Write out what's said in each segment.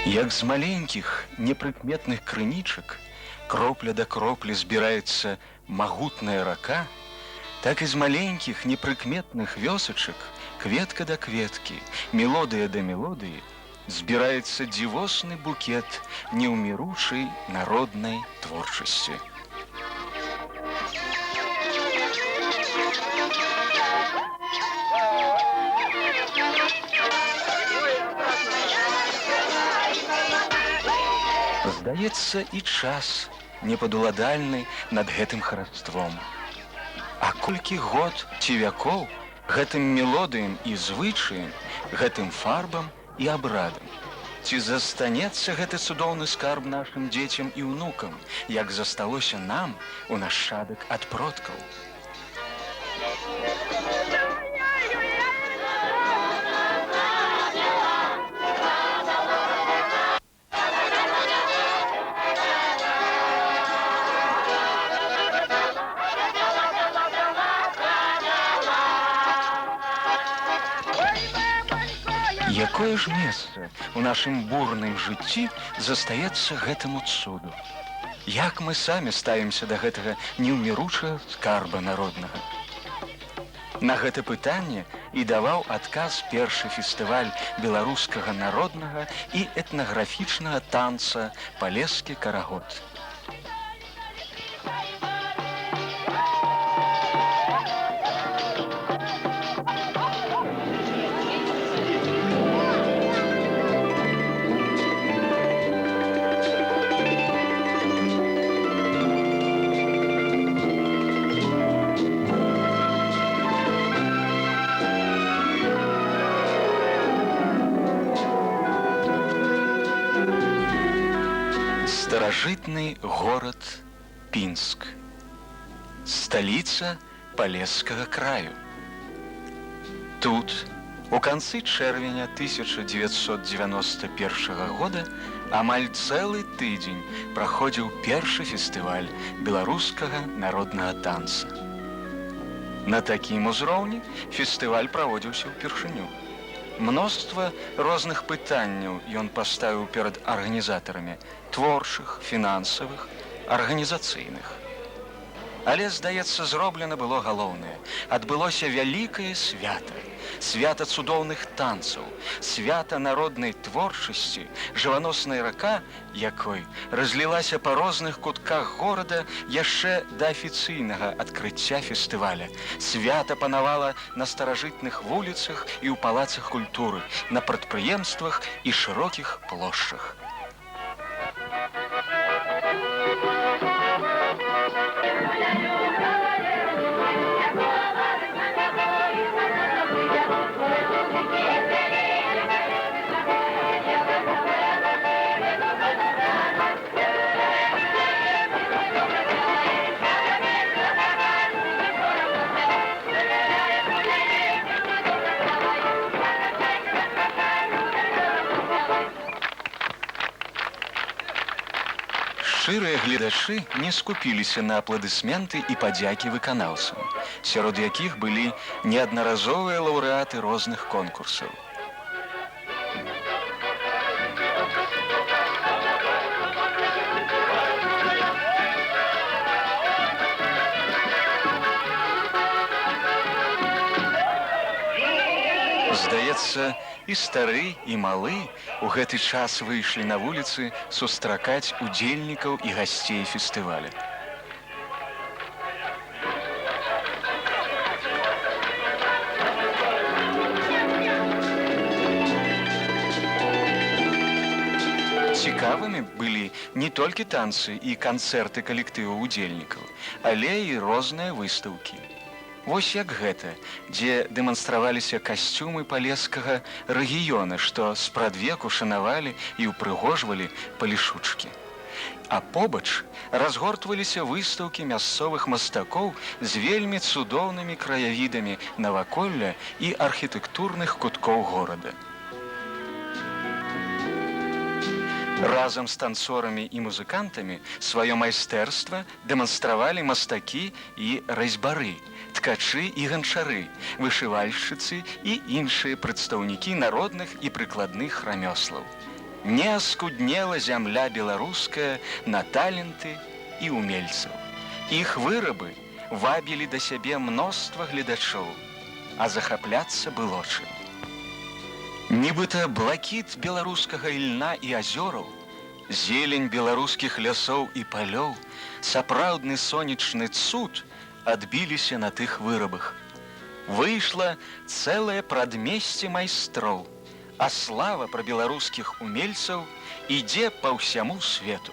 Як з маленькіх непрыкметных крынічак кропля да кроплі збіраецца магутная рака, так і з маленькіх непрыкметных вёсачак кветка да кветкі, мелодыя да мелодыі збіраецца дзівосны букет неўміручай народнай творчасці. Здаецца, і час непадуладальны над гэтым хараством. А колькі год ці вякоў гэтым мелодыям і звычаем, гэтым фарбам і абрадам. Ці застанецца гэты цудоўны скарб нашым дзецям і ўнукам, як засталося нам у нашчадак ад продкаў. Якое ж месца у нашым бурным жыцці застаецца гэтаму цуду? Як мы самі ставімся да гэтага неўміручага скарба народнага? На гэта пытанне і даваў адказ першы фестываль беларускага народнага і этнаграфічнага танца «Палескі карагод». Старажытны горад Пінск, сталіца Палескага краю. Тут, у канцы чэрвеня 1991 года, амаль цэлы тыдзень праходзіў першы фестываль беларускага народнага танца. На такім узроўні фестываль праводзіўся ўпершыню. Мноства розных пытанняў ён паставіў перад арганізатарамі творчых, фінансавых, арганізацыйных. Але, здаецца, зроблена было галоўнае. Адбылося вялікае свята. Свята цудоўных танцаў, свята народнай творчасці, жываносная рака, якой разлілася па розных кутках горада яшчэ да афіцыйнага адкрыцця фестываля. Свята панавала на старажытных вуліцах і ў палацах культуры, на прадпрыемствах і шырокіх плошчах. Шчырыя гледачы не скупіліся на апладысменты і падзякі выканаўцам, сярод якіх былі неаднаразовыя лаўрэаты розных конкурсаў. Здаецца, і стары, і малы у гэты час выйшлі на вуліцы сустракаць удзельнікаў і гасцей фестываля. Цікавымі былі не толькі танцы і канцэрты калектыву удзельнікаў, але і розныя выстаўкі. Вось як гэта, дзе дэманстраваліся касцюмы палескага рэгіёна, што спрадвеку шанавалі і ўпрыгожвалі палішучкі. А побач разгортваліся выстаўкі мясцовых мастакоў з вельмі цудоўнымі краявідамі наваколля і архітэктурных куткоў горада. Разам з танцорамі і музыкантамі сваё майстэрства дэманстравалі мастакі і разьбары, ткачы і ганчары, вышывальшчыцы і іншыя прадстаўнікі народных і прыкладных рамёслаў. Не аскуднела зямля беларуская на таленты і умельцаў. Іх вырабы вабілі да сябе мноства гледачоў, а захапляцца было чым. Нібыта блакіт беларускага ільна і азёраў, зелень беларускіх лясоў і палёў, сапраўдны сонечны цуд адбіліся на тых вырабах. Выйшла цэлае прадмесце майстроў, а слава пра беларускіх умельцаў ідзе па ўсяму свету.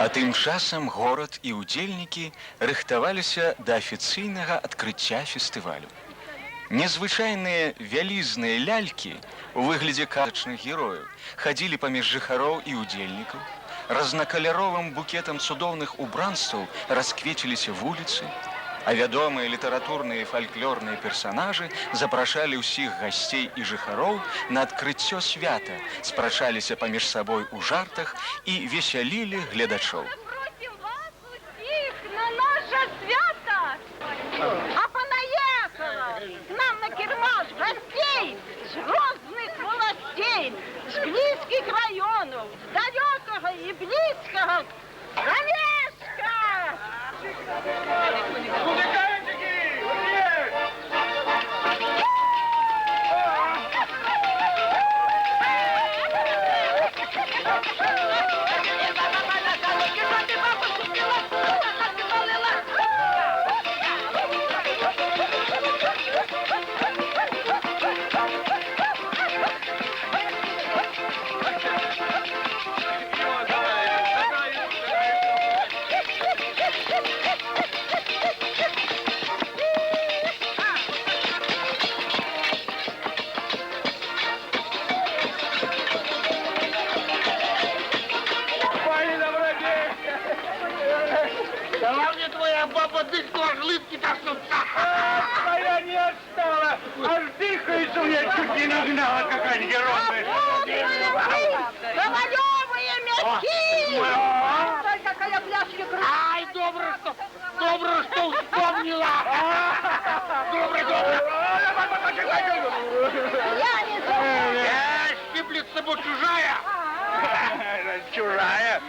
А тым часам горад і ўдзельнікі рыхтаваліся да афіцыйнага адкрыцця фестывалю. Незвычайныя вялізныя лялькі у выглядзе казачных герояў хадзілі паміж жыхароў і ўдзельнікаў, разнакаляровым букетам цудоўных убранстваў расквеціліся вуліцы, а вядомыя літаратурныя і фальклорныя персанажы запрашалі ўсіх гасцей і жыхароў на адкрыццё свята, спрачаліся паміж сабой у жартах і весялілі гледачоў. Просім вас усіх на наше свято! А понаехала нам на кірмаш гостей з розных властей, з блізкіх раёнаў, з далёкага і блізкага. Олежка! Баба дыхнула, глыбки таснутся. Твоя не отстала, аж дыхается у меня, чуть не нагнала какая-нибудь героя. Ковалёвые мячи! Какая пляшки крутая! Ай, добро, что вспомнила. Добро. Я не знаю! Щиплется, бо чужая. Чужая?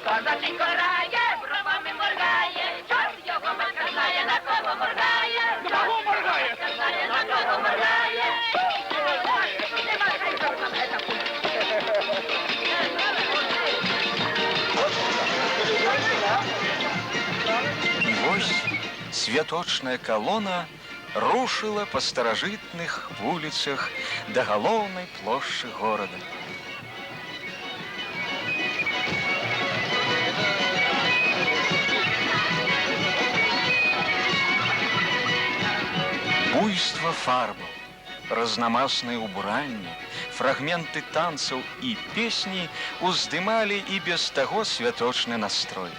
Козаченько грає, бровами моргає, чорт його матка знає, на кого моргає. На кого моргає? Знає, на кого моргає. І вось святочная калона рушыла па старажытных вуліцах да галоўнай плошчы горада. Буйство фарбаў, разнамасныя ўбранні, фрагменты танцаў і песні уздымалі і без таго святочны настрой.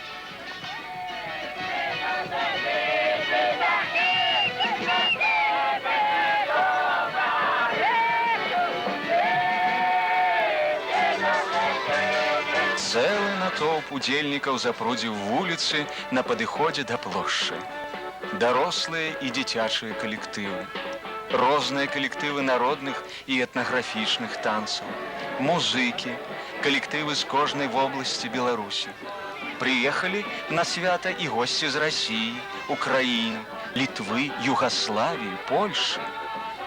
Цэлы натоўп удзельнікаў запрудзіў вуліцы на падыходзе да плошчы. Дарослыя і дзіцячыя калектывы, розныя калектывы народных і этнаграфічных танцаў, музыкі, калектывы з кожнай вобласці Беларусі. Прыехалі на свята і госці з Расіі, Украіны, Літвы, Югаславіі, Польшы.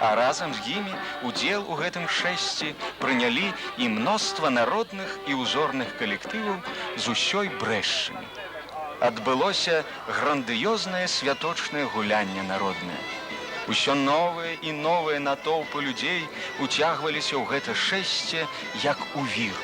А разам з імі удзел у гэтым шэсці прынялі і мноства народных і ўзорных калектываў з усёй Брэшчыны. Адбылося грандыёзнае святочнае гулянне народнае. Усё новыя і новыя натоўпы людзей уцягваліся ў гэта шэсце, як у вір.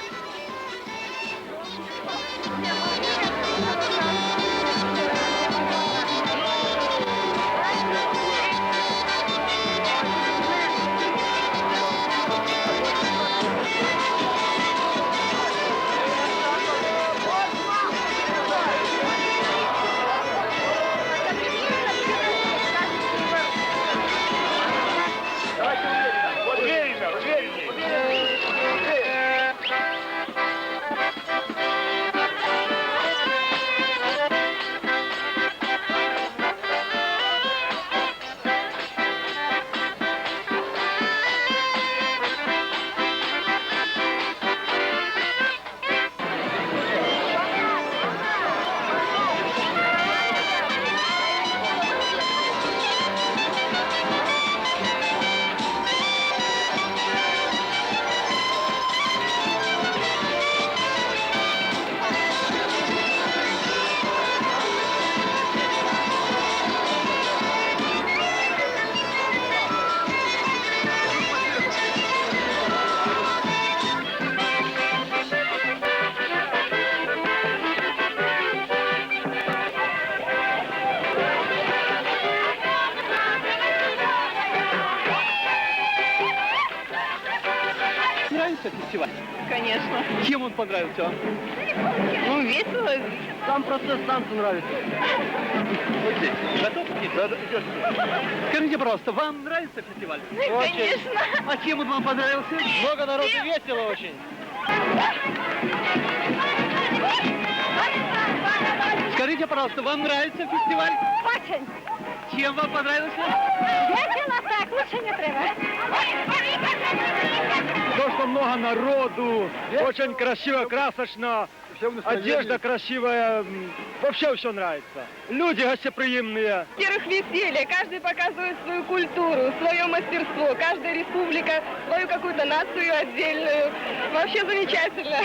Нравится фестиваль? Конечно. Чем он понравился вам? Ну, весело. Сам процесс танца нравится. Вот здесь. Готов? Да, идешь. Скажите, пожалуйста, вам нравится фестиваль? Конечно. А чем он вам понравился? Много народу, весело очень. Скажите, пожалуйста, вам нравится фестиваль? Очень. Чем вам понравился? Весело так, лучше не треба. То, что много народу, очень красиво, красочно, одежда красивая, вообще все нравится. Люди гостеприимные. Во-первых, веселье. Каждый показывает свою культуру, свое мастерство. Каждая республика свою какую-то нацию отдельную. Вообще замечательно.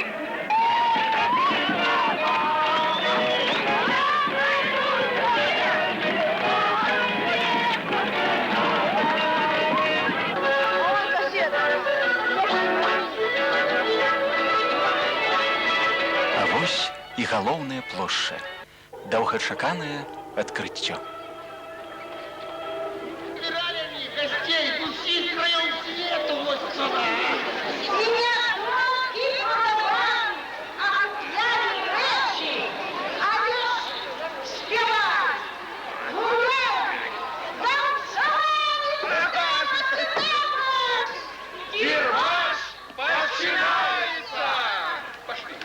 А вось і галоўная плошча. Доўгачаканае адкрыццё. Собирали гостей с усіх краев света вот сюда. Кирмаш починается! Пошли.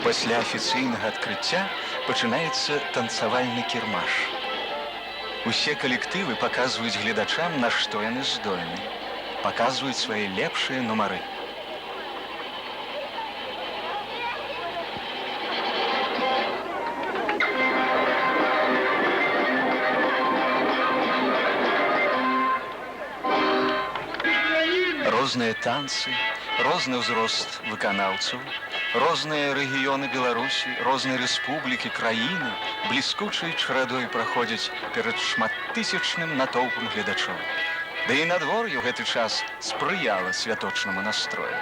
Пасля афіцыйнага адкрыцця пачынаецца танцавальны кірмаш. Усе калектывы паказваюць гледачам, на што яны здольны. Паказваюць свае лепшыя нумары. Розныя танцы, розны ўзрост выканаўцаў, розныя рэгіёны Беларусі, розныя рэспублікі, краіны бліскучай чарадой праходзяць перад шматтысячным натоўпам гледачоў. Да і надвор'е ў гэты час спрыяла святочнаму настрою.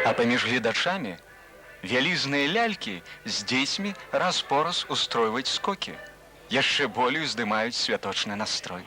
А паміж гледачамі вялізныя лялькі з дзецьмі раз-пораз устройваюць скокі. яшчэ болей уздымаюць святочны настрой.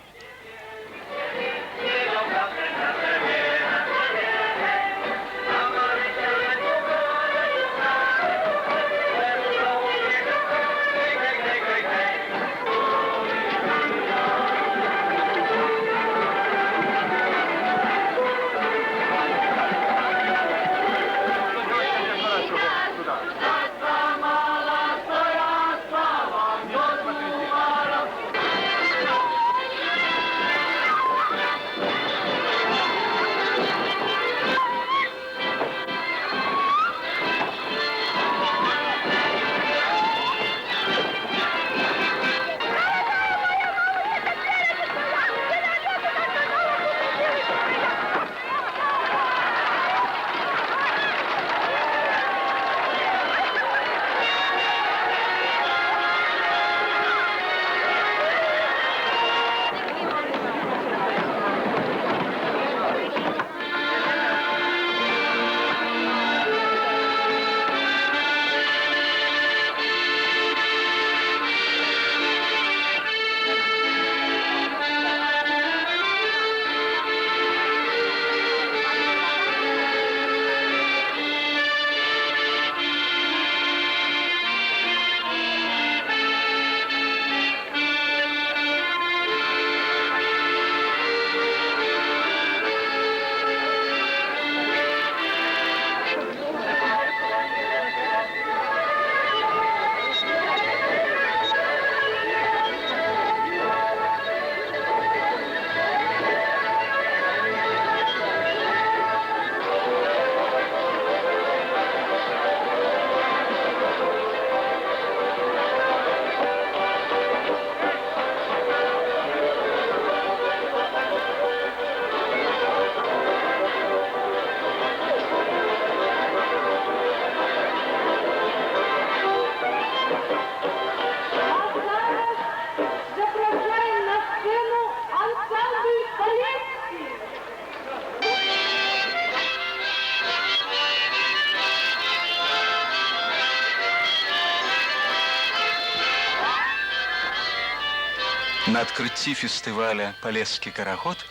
На адкрыцці фестываля «Палескі карагод»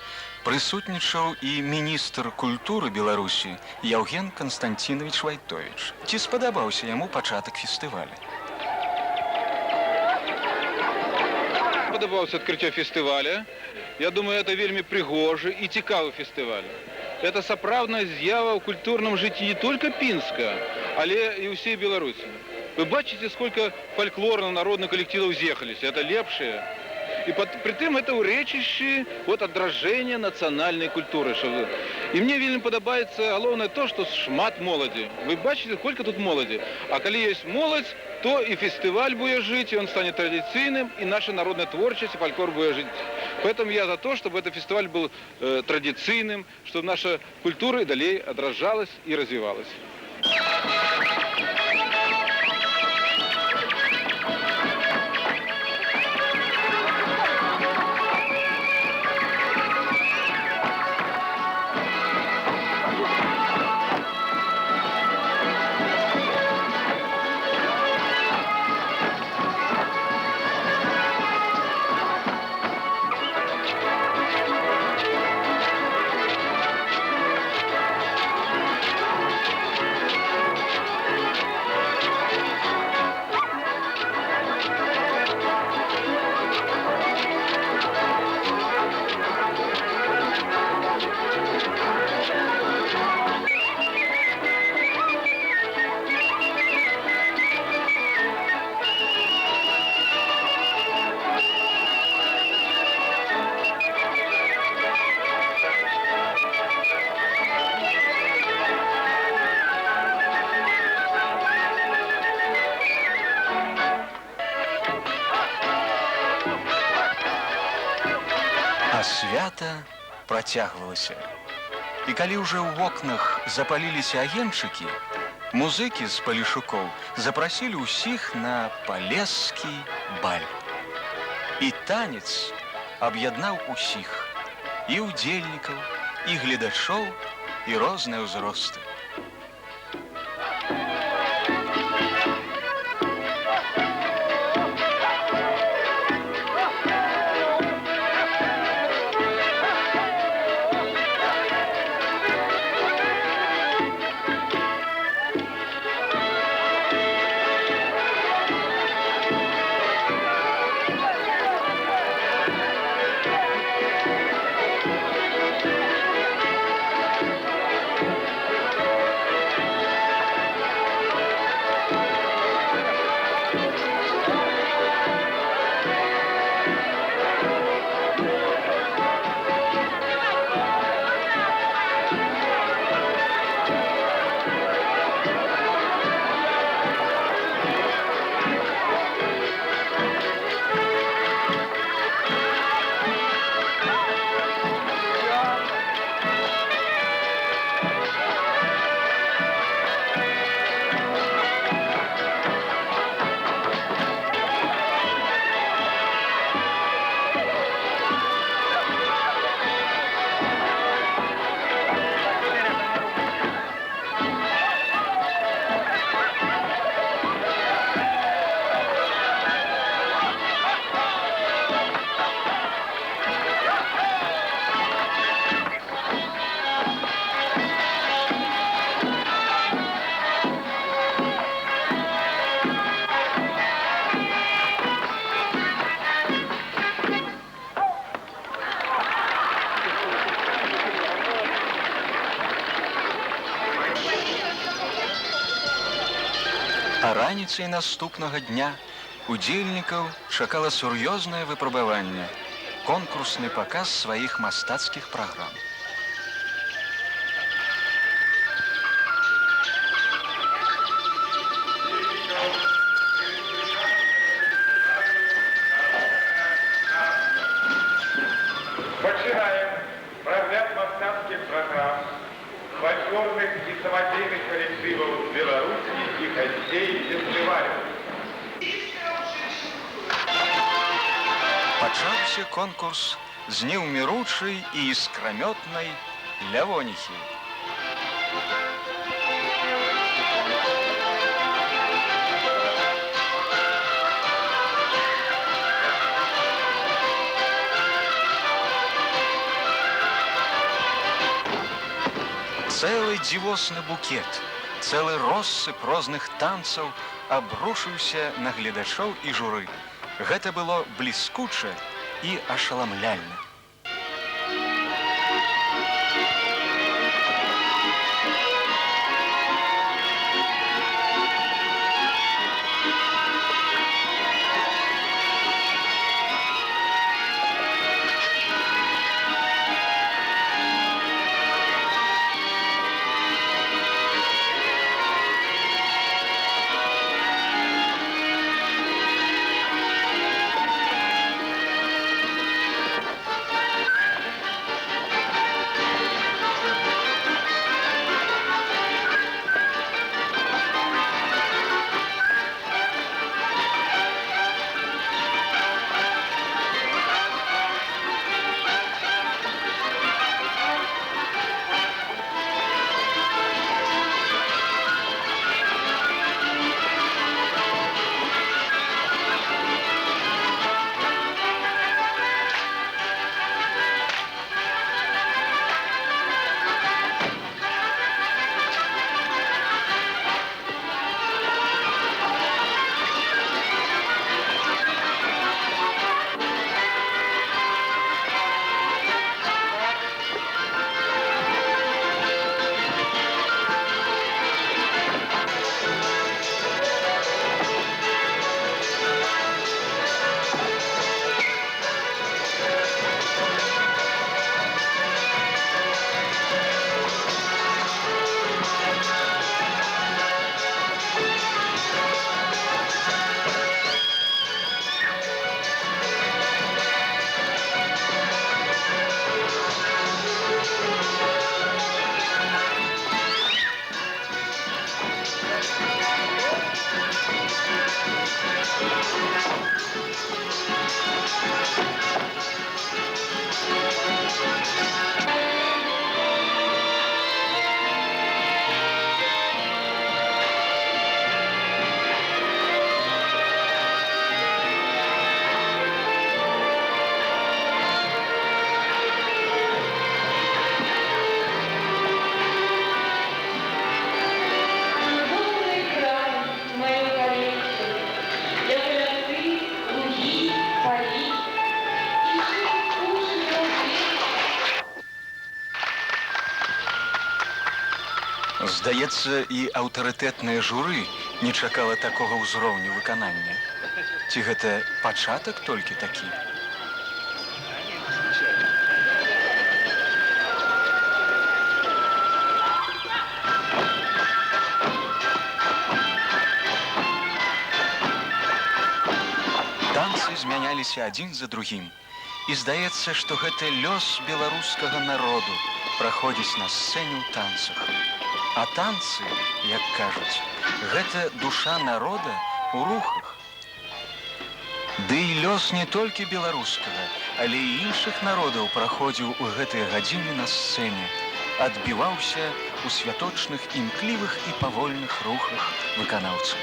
прысутнічаў і міністр культуры Беларусі Яўген Канстантинович Вайтович. Ці спадабаўся яму пачатак фестываля? Спадабаўся адкрыццё фестываля. Я думаю, это вельмі прыгожы і цікавы фестываль. Это сапраўдная з'ява ў культурным жыцці не только Пінска, але і ўсей Беларусі. Вы бачыце, сколько фольклорно-народных коллективов з'ехаліся. Это лепшее. И при этом это уречище вот отражение национальной культуры. И мне вельмі падабаецца галоўнае то, что шмат моладзі. Вы бачите, сколько тут моладзі. А калі есть моладзь, то и фестиваль будет жить, и он станет традиционным, и наша народная творчесть, и фольклор будет жить. Поэтому я за то, чтобы этот фестиваль был традиционным, чтобы наша культура и далее отражалась и развивалась. Свята працягвалася. І калі ўжо ў вокнах запаліліся агеньчыкі, музыкі з палешукоў запрасілі ўсіх на палескі баль. І танец аб'яднаў усіх, і ўдзельнікаў, і гледачоў, і розныя ўзросты. А раніцай наступнага дня удзельнікаў чакала сур'ёзнае выпрабаванне, конкурсны паказ сваіх мастацкіх праграм. Пачынаем прагляд мастацкіх праграм фальклорных і самадзейных калектываў Беларусі і гасцей фестывалю. Пачаўся конкурс з неўміручай і іскрамётнай Лявоніхі. Цэлы дзівосны букет, цэлы россып розных танцаў абрушыўся на гледачоў і журы. Гэта было бліскуча і ашаламляльна. Здаецца, і аўтарытэтнае журы не чакала такога ўзроўню выканання. Ці гэта пачатак толькі такі? Танцы змяняліся адзін за другім. І здаецца, што гэта лёс беларускага народу праходзіць на сцэне ў танцах. А танцы, як кажуць, гэта душа народа ў рухах. Ды і лёс не толькі беларускага, але і іншых народаў праходзіў у гэтыя гадзіны на сцэне, адбіваўся ў святочных імклівых і павольных рухах выканаўцаў.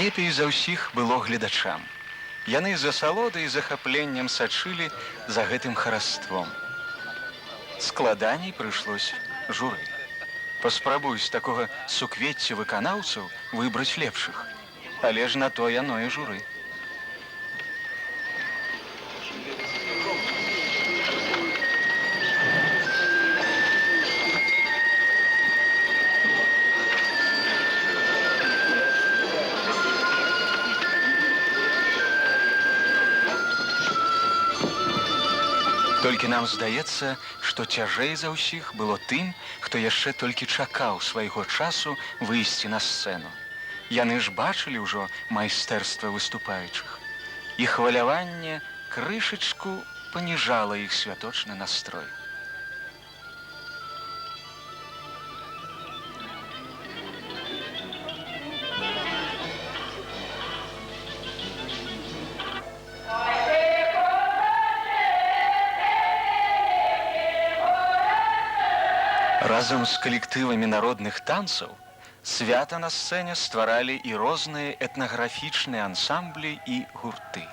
Лепей за ўсіх было гледачам. Яны з асалодай і захапленнем сачылі за гэтым хараством. Складаней прыйшлось журы. Паспрабуй з такога суквецця выканаўцаў выбраць лепшых. Але ж на то яно і журы. Толькі нам здаецца, што цяжэй за ўсіх было тым, хто яшчэ толькі чакаў свайго часу выйсці на сцэну. Яны ж бачылі ўжо майстэрства выступаючых. І хваляванне крышачку паніжала іх святочны настрой. Разам з калектывамі народных танцаў свята на сцэне стваралі і розныя этнаграфічныя ансамблі і гурты.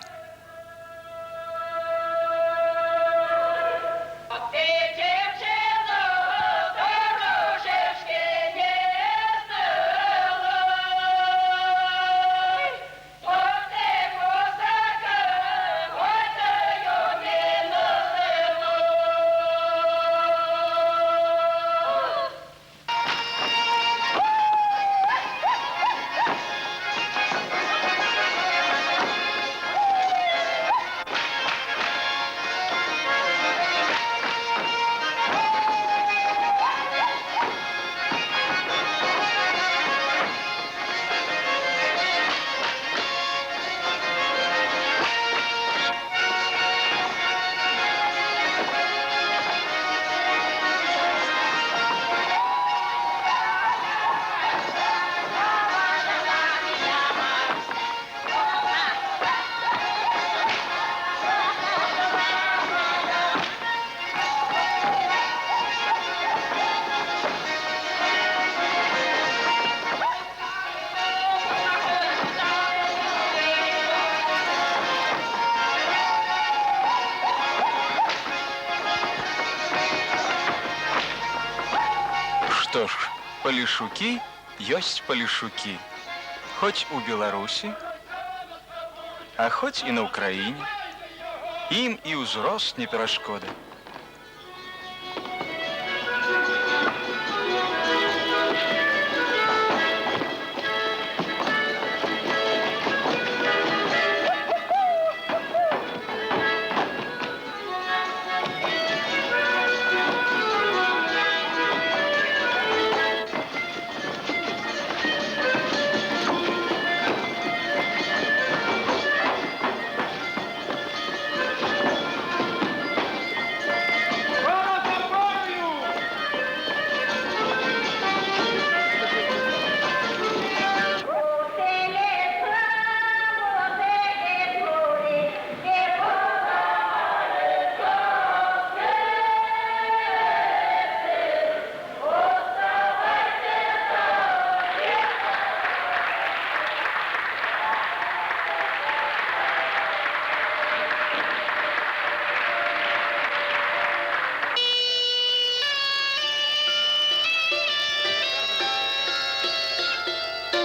Што ж, палішукі ёсць палішукі. Хоць у Беларусі, а хоць і на Ўкраіне. Ім і ўзрост не перашкода.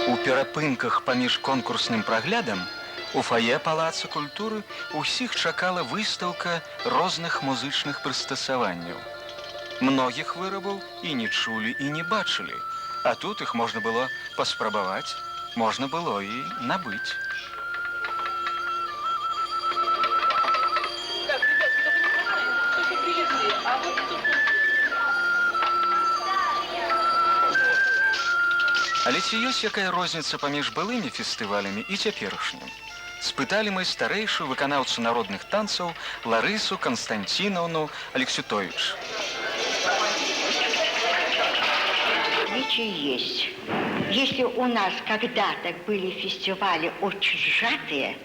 У перапынках паміж конкурсным праглядам у фае Палаца культуры ўсіх чакала выстаўка розных музычных прыстасаванняў. Многіх вырабаў і не чулі, і не бачылі, а тут іх можна было паспрабаваць, можна было і набыць. Але ці ёсць якая розніца паміж былымі фестывалямі і цяперашнім? Спыталі мы старэйшую выканаўцу народных танцаў Ларысу Константиновну Алексютович. Отличие есть. Если у нас когда-то были фестивали очень сжатые,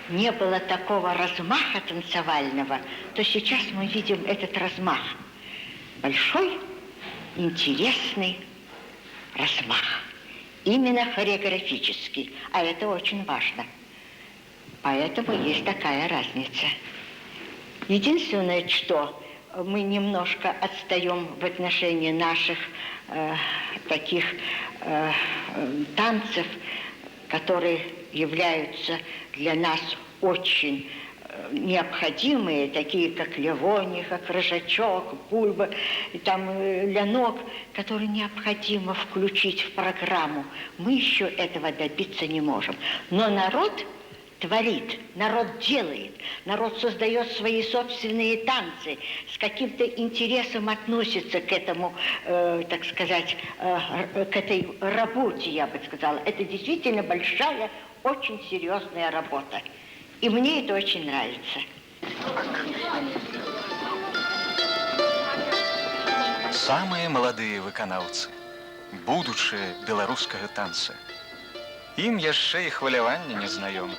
не было такого размаха танцевального, то сейчас мы видим этот размах. Большой, интересный размах. именно хореографический, а это очень важно. Поэтому есть такая разница. Единственное, что мы немножко отстаем в отношении наших таких танцев, которые являются для нас очень необходимые, такие как левониха, крыжачок, бульба, и там лянок, которые необходимо включить в программу. Мы еще этого добиться не можем. Но народ творит, народ делает, народ создает свои собственные танцы, с каким-то интересом относится к этому, так сказать, к этой работе, я бы сказала. Это действительно большая, очень серьезная работа. И мне это очень нравится. Самые молодые выканаўцы, будучае беларускага танца. Ім яшчэ і хваляванне не знаёмы.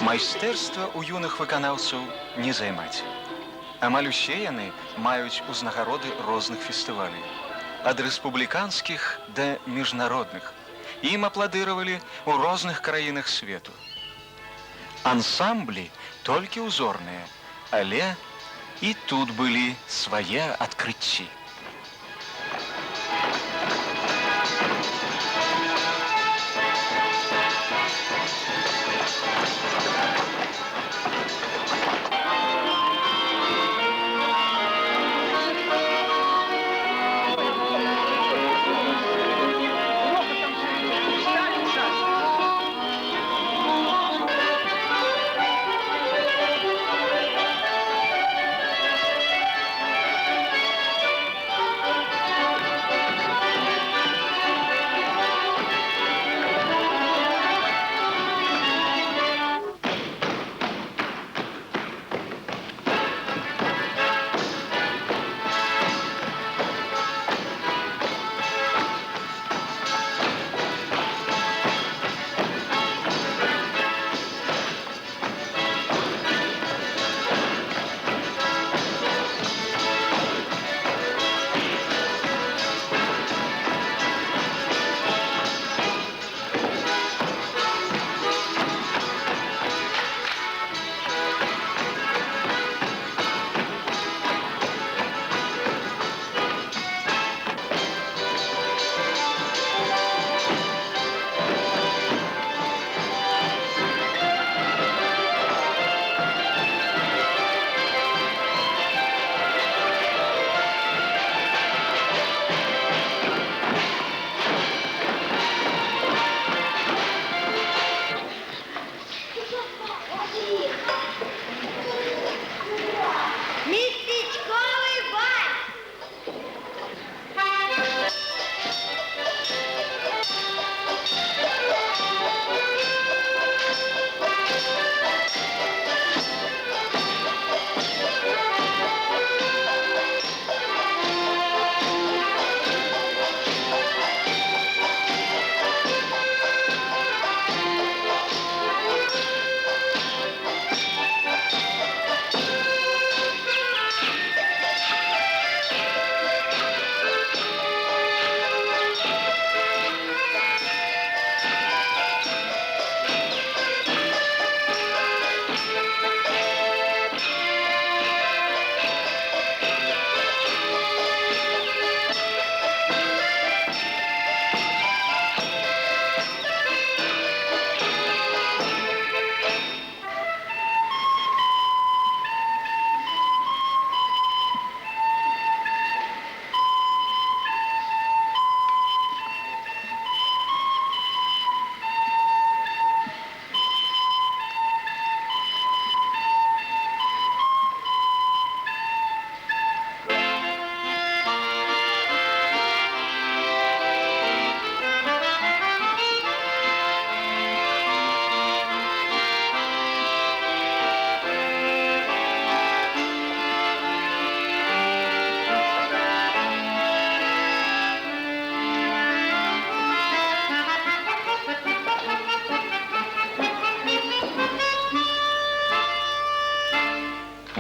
Майстэрства ў юных выканаўцаў не займаць. Амаль усе яны маюць узнагароды розных фестывалей. Ад рэспубліканскіх да міжнародных. Ім апладыравалі ў розных краінах свету. Ансамблі толькі ўзорныя, але і тут былі свае адкрыцці.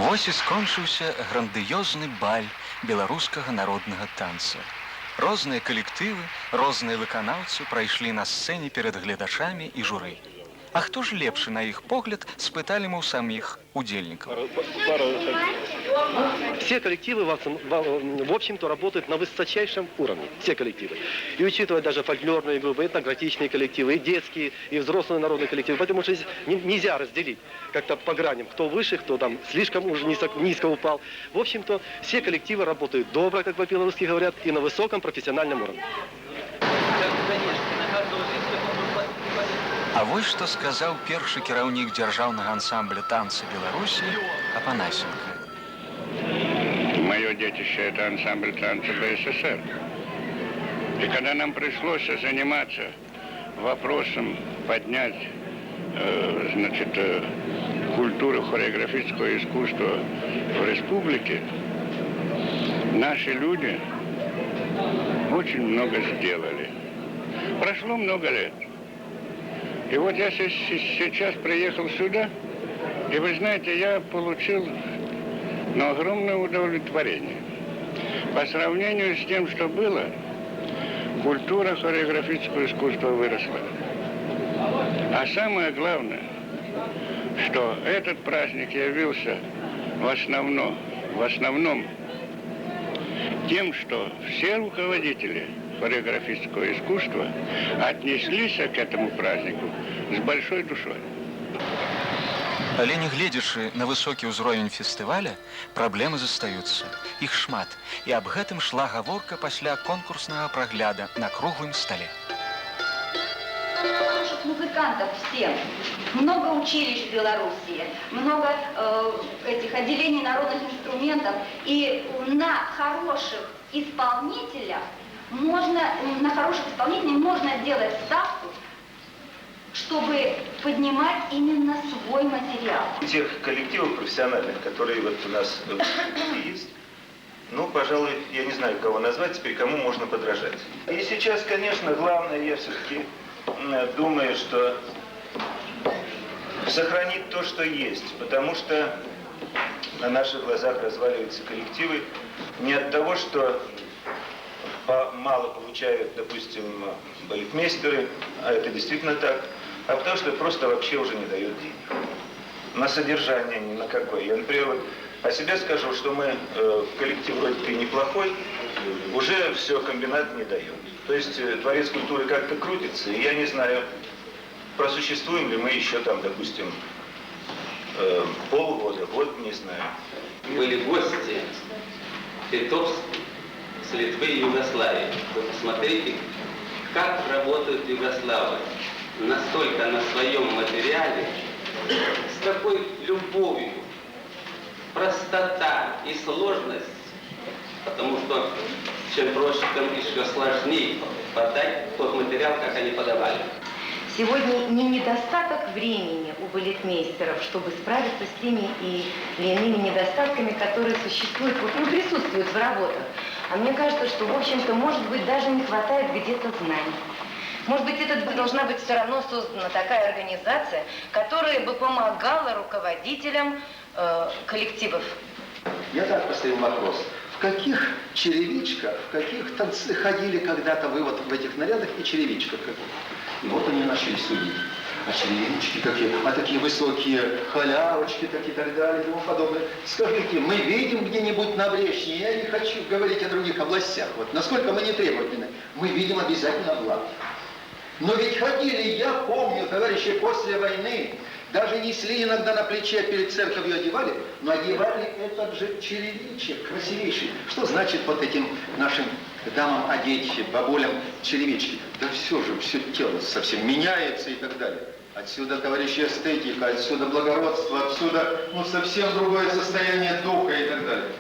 Вось і скончыўся грандыёзны баль беларускага народнага танца. Розныя калектывы, розныя выканаўцы прайшлі на сцэне перад гледачамі і журы. А хто ж лепшы, на іх погляд, спыталі мы ў саміх удзельнікаў. Все коллективы, в общем-то, работают на высочайшем уровне. Все коллективы. И учитывая даже фольклорные группы, этнографичные коллективы, и детские, и взрослые народные коллективы. Поэтому что здесь нельзя разделить как-то по граням, кто выше, кто там слишком уже низко упал. В общем-то, все коллективы работают добро, как по-белорусски говорят, и на высоком профессиональном уровне. А вось што сказаў першы кіраўнік дзяржаўнага ансамбля танца Беларусі Апанасенко. Мое детище – это ансамбль танца БССР. И когда нам пришлось заниматься вопросом поднять культуру хореографического искусства в республике, наши люди очень много сделали. Прошло много лет. И вот я сейчас приехал сюда, и вы знаете, я получил огромное удовлетворение. По сравнению с тем, что было, культура хореографического искусства выросла. А самое главное, что этот праздник явился в основном тем, что все руководители хореографического искусства отнеслись к этому празднику с большой душой. Але нягледзячы на высокі ўзровень фестываля, праблемы застаюцца. Іх шмат. І аб гэтым шла гаворка пасля конкурснага прагляда на круглым стале. Хороших музыкантов всем. Много училищ в Беларуси, много этих отделений народных инструментов. И на хороших исполнителях можно делать ставку, чтобы поднимать именно свой материал. Тех коллективов профессиональных, которые вот у нас есть, ну, пожалуй, я не знаю, кого назвать теперь, кому можно подражать. И сейчас, конечно, главное, я все-таки думаю, что сохранить то, что есть, потому что на наших глазах разваливаются коллективы не от того, что мало получают, допустим, балетмейстеры, а это действительно так, а потому что просто вообще уже не дают денег. На содержание ни на какое. Я, например, вот о себе скажу, что мы коллектив вроде неплохой, уже все, комбинат не дает. То есть дворец культуры как-то крутится, и я не знаю, просуществуем ли мы еще там, допустим, полгода, год, не знаю. Были гости литовские, с Литвы и Югославии. Вы посмотрите, как работают югославы. Настолько на своем материале, с какой любовью, простота и сложность. Потому что чем проще, тем еще сложнее подать тот материал, как они подавали. Сегодня не недостаток времени у балетмейстеров, чтобы справиться с теми или иными недостатками, которые существуют, присутствуют в работах. А мне кажется, что, в общем-то, может быть, даже не хватает где-то знаний. Может быть, это должна быть все равно создана такая организация, которая бы помогала руководителям коллективов. Я так поставил вопрос. В каких черевичках, в каких танцы ходили когда-то вы вот в этих нарядах и черевичках? И вот они начали судить. А черевички какие, а такие высокие халявочки такие и так далее и тому подобное. Скажите, мы видим где-нибудь на Брешне, я не хочу говорить о других областях, вот насколько мы не требовательны, мы видим обязательно благ. Но ведь ходили, я помню, товарищи, после войны, даже несли иногда на плече перед церковью одевали, но одевали этот же черевичек, красивейший. Что значит вот этим нашим дамам одеть, бабулям черевички? Да все же, все тело совсем меняется и так далее. Отсюда, товарищи, эстетика, отсюда благородство, отсюда, совсем другое состояние духа и так далее.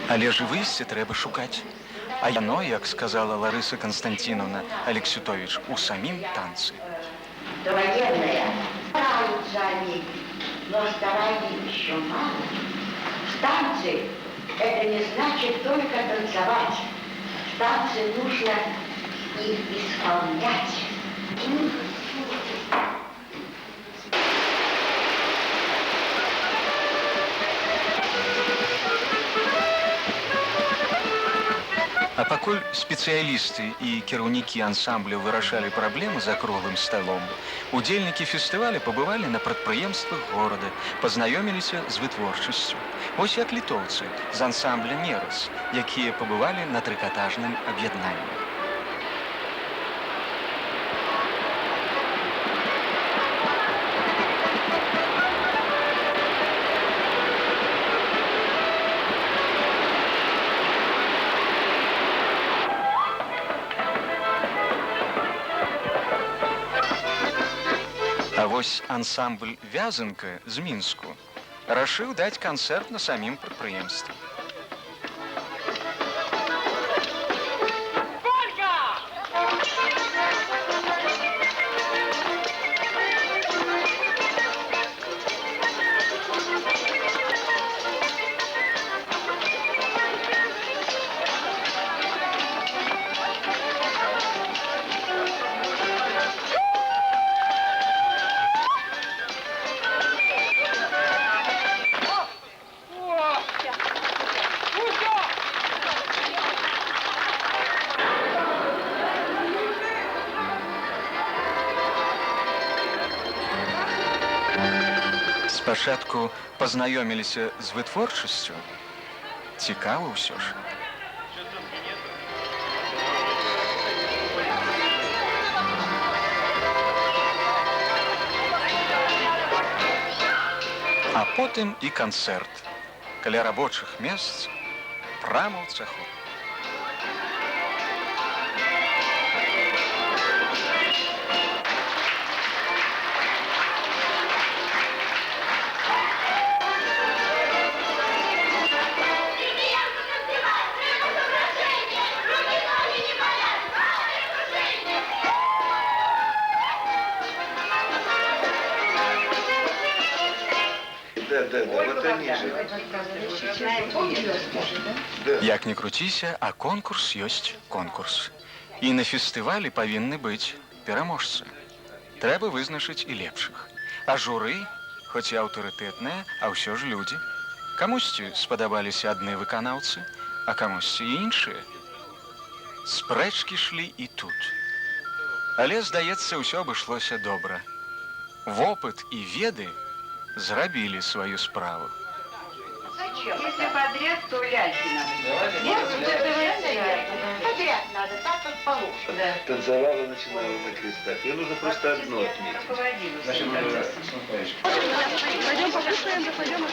Але ж выйсце трэба шукаць. А яно, як сказала Ларыса Константиновна Алексютович, у самім танцы. Довоенная. Стараются они, но стараний еще мало. В танце это не значит только танцевать. В танце нужно их исполнять. А пакуль спецыялісты і кіраўнікі ансамбляў вырашалі праблемы за круглым сталом, удзельнікі фестываля пабывалі на прадпрыемствах горада, пазнаёміліся з вытворчасцю. Вось як літоўцы з ансамбля «Нерас», якія пабывалі на трыкатажным аб'яднанні. А вось ансамбль «Вязанка» з Мінску рашыў даць канцэрт на самім прадпрыемстве. Спачатку пазнаёміліся з вытворчасцю. Цікава ўсё ж. А потым і канцэрт. Каля рабочых месц прама ў цеху. Да, вот они же. Як не круціся, а конкурс ёсць конкурс. І на фестывалі павінны быць пераможцы. Трэба вызначыць і лепшых. А журы, хоць і аўтарытэтнае, а ўсё ж людзі. Камусьці спадабаліся адны выканаўцы, а камусьці і іншыя. Спрэчкі шлі і тут. Але, здаецца, ўсё абышлося добра. Вопыт і веды зрабілі сваю справу. Зачем? Если подряд, то ляльки надо. Подряд надо, так как положено. Танцевала, начинала на крестах. Мне нужно просто одно отметить. Пойдем покушаем, да пойдем.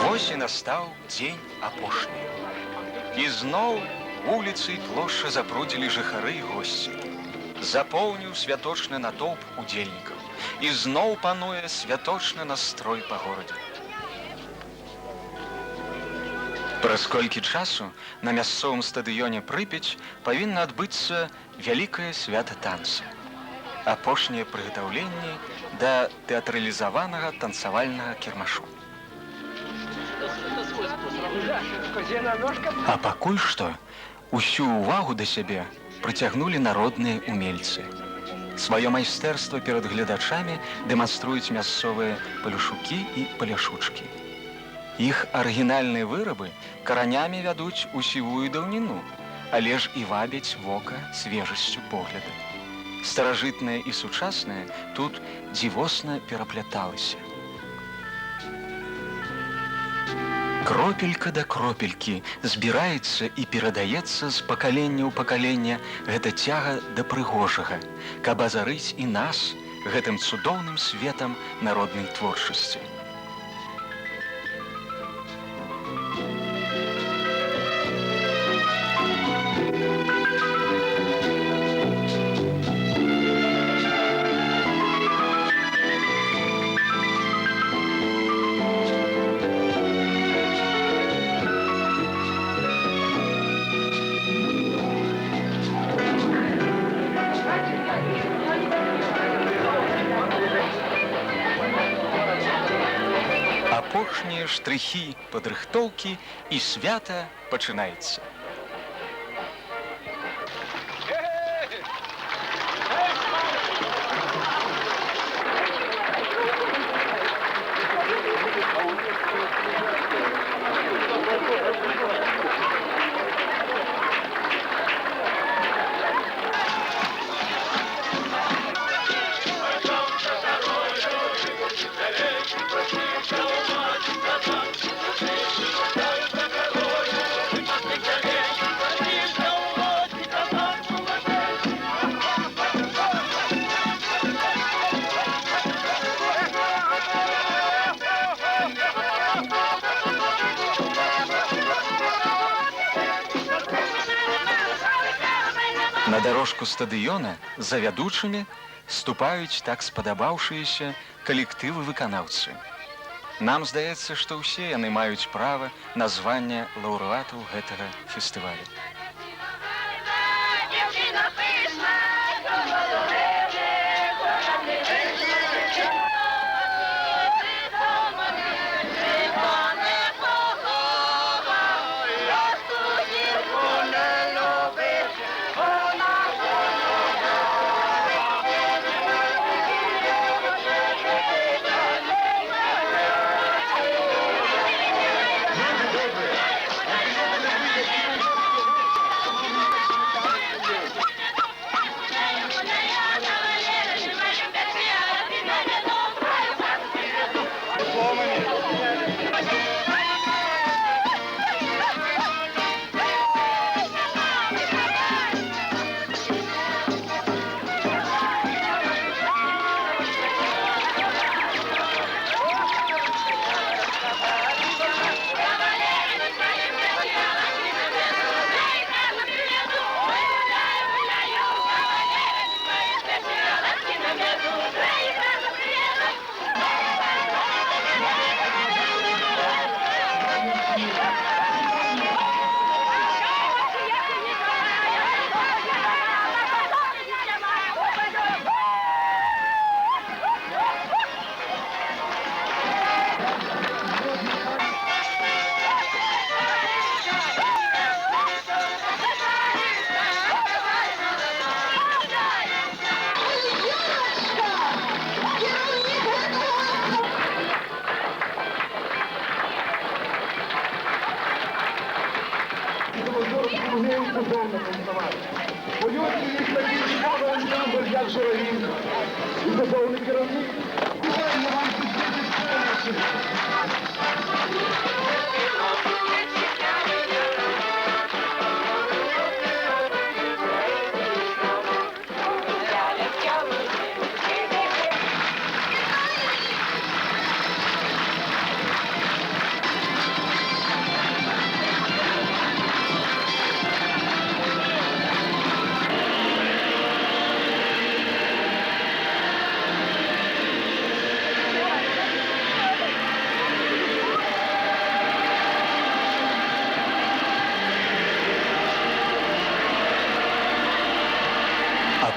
Вось і настаў дзень апошні. І зноў вуліцы і плошча запрудзілі жыхары і госці. Запоўніў святочны натоўп удзельнікаў. І зноў пануе святочны настрой па горадзе. Праз колькі часу на мясцовым стадыёне Прыпяць павінна адбыцца вялікае свята танца. Апошнія прыгатаўленні да тэатралізаванага танцавальнага кірмашу. А пакуль што усю ўвагу да сябе прыцягнулі народныя умельцы. Сваё майстэрства перад гледачамі дэманструюць мясцовыя палюшукі і паляшучкі. Іх арыгінальныя вырабы каранямі вядуць у сівую даўніну, але ж і вабяць вока свежасцю погляда. Старажытнае і сучаснае тут дзівосна перапляталася. Кропелька да кропелькі збіраецца і перадаецца з пакалення ў пакаленне гэта цяга да прыгожага, каб азарыць і нас гэтым цудоўным светам народнай творчасці. Апошнія штрыхі падрыхтоўкі і свята пачынаецца. На дорожку стадыёна за вядучымі ступаюць так спадабаўшыеся калектывы-выканаўцы. Нам здаецца, што ўсе яны маюць права на званне лаўрэатаў гэтага фестывалю.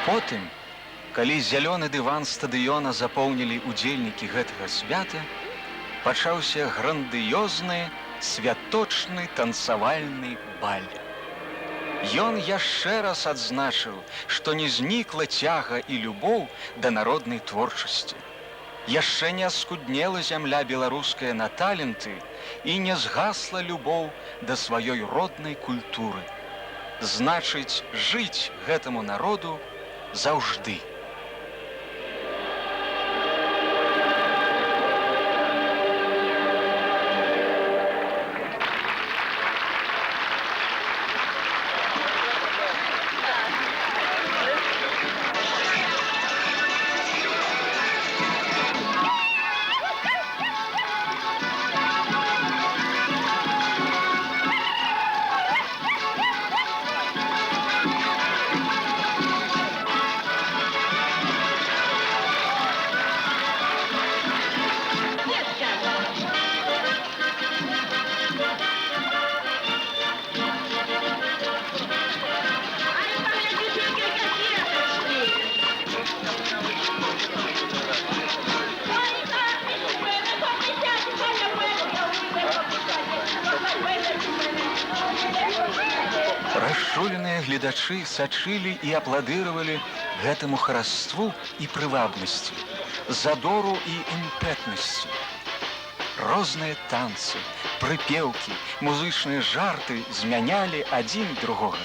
Потым, калі зялёны дыван стадыёна запоўнілі удзельнікі гэтага свята, пачаўся грандыёзны, святочны танцавальны баль. Ён яшчэ раз адзначыў, што не знікла цяга і любоў да народнай творчасці. Яшчэ не аскуднела зямля беларуская на таленты і не згасла любоў да сваёй роднай культуры. Значыць, жыць гэтаму народу заўжды. Расчуленыя гледачы сачылі і апладыравалі гэтаму хараству і прывабнасці, задору і імпэтнасці. Розныя танцы, прыпеўкі, музычныя жарты змянялі адзін другога.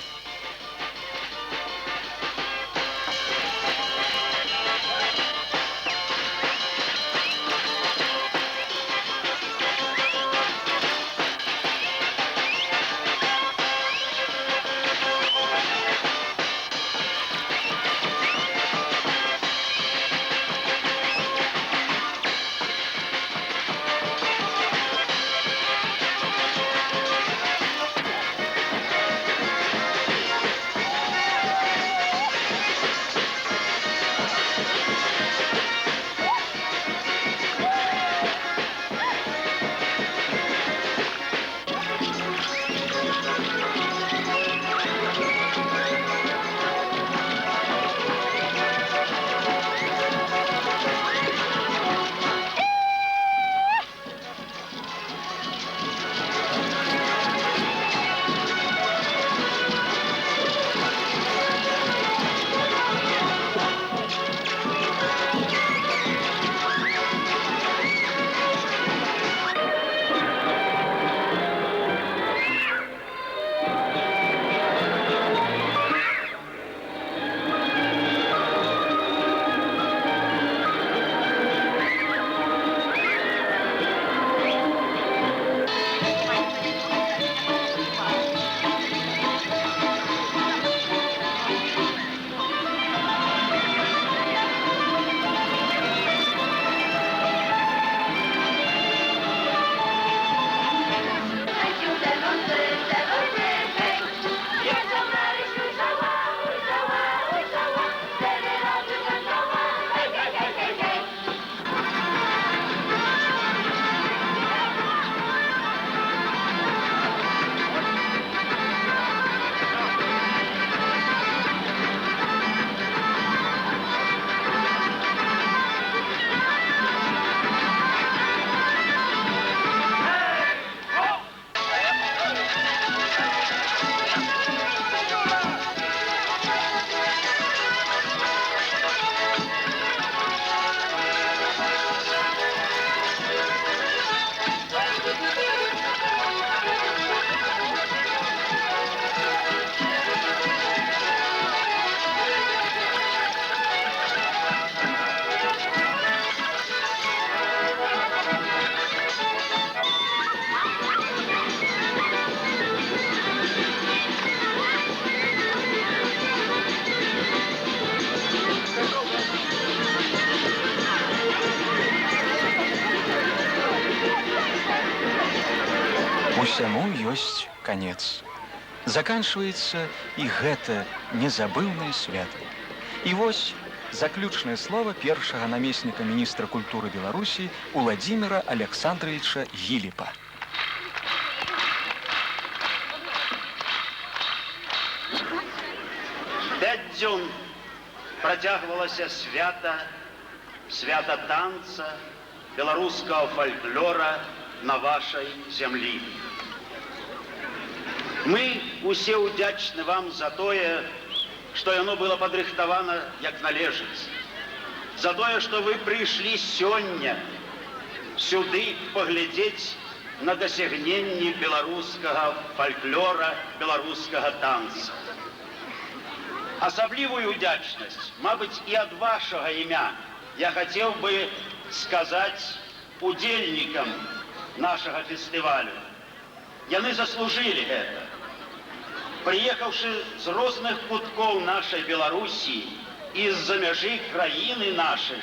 Усяму ёсць канец. Заканчваецца і гэта незабыўнае свята. І вось заключнае слово першага намесніка міністра культуры Беларусі Уладзіміра Александровича Гіліпа. Пять дзён працягвалася свята танца, беларускага фальклора на вашай зямлі. Мы усе удзячны вам за тое, што яно было падрыхтавана як належыць. За тое, што вы прыйшлі сёння сюды паглядзець на дасягненні беларускага фальклора, беларускага танца. Асаблівую удзячнасць, мабыць, і ад вашага імя я хацеў бы сказаць удзельнікам нашага фестывалю. Яны заслужылі гэта. Прыехаўшы з розных куткоў нашай Беларусі і з-за мяжы краіны нашай,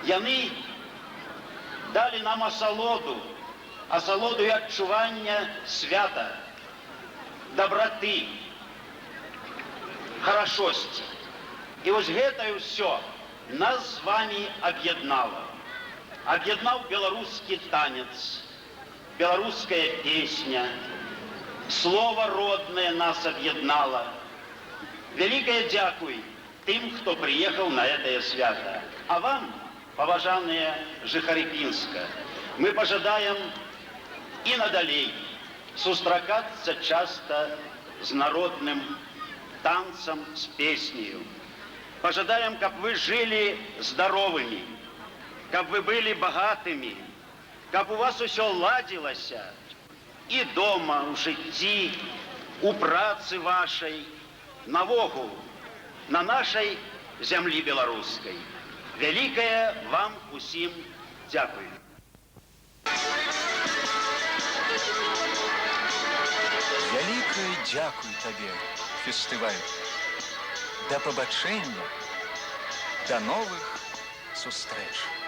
яны далі нам асалоду і адчування свята, дабраты, харашосці. І вось гэта ўсё нас з вами аб'яднала. Аб'яднаў беларускі танец, беларуская песня, слово родное нас объединало. Великое дякуй тем, кто приехал на это свято. А вам, поважанные жыхары Пінска, мы пожадаем и надалей сустракаться часто с народным танцем, с песнею. Пожадаем, как вы жили здоровыми, как вы были богатыми, как у вас все ладилось, і дома, у житті, у праці вашій, навогул, на нашій землі беларускай. Великое вам усім дякую. Вялікае дзякуй табе, фестываль. Да пабачэння, да новых сустрэч.